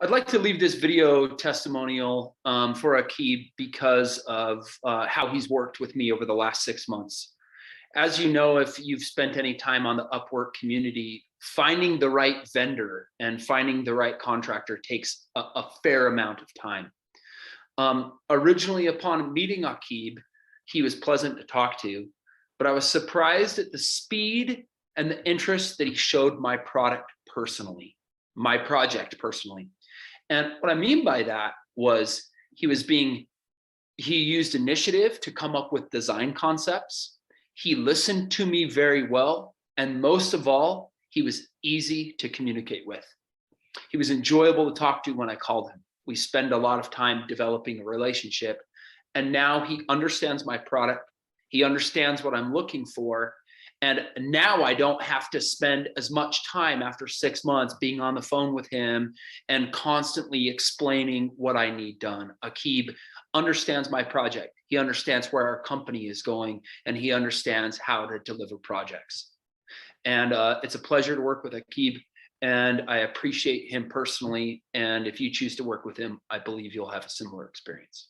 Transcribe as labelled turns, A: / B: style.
A: I'd like to leave this video testimonial for Aqib because of how he's worked with me over the last 6 months. As you know, if you've spent any time on the Upwork community, finding the right vendor and finding the right contractor takes a fair amount of time. Originally, upon meeting Aqib, he was pleasant to talk to, but I was surprised at the speed and the interest that he showed my project personally. And what I mean by that was he used initiative to come up with design concepts. He listened to me very well. And most of all, he was easy to communicate with. He was enjoyable to talk to when I called him. We spend a lot of time developing a relationship. And now he understands my product. He understands what I'm looking for. And now I don't have to spend as much time after 6 months being on the phone with him and constantly explaining what I need done. Aqib understands my project. He understands where our company is going, and he understands how to deliver projects. And it's a pleasure to work with Aqib, and I appreciate him personally. And if you choose to work with him, I believe you'll have a similar experience.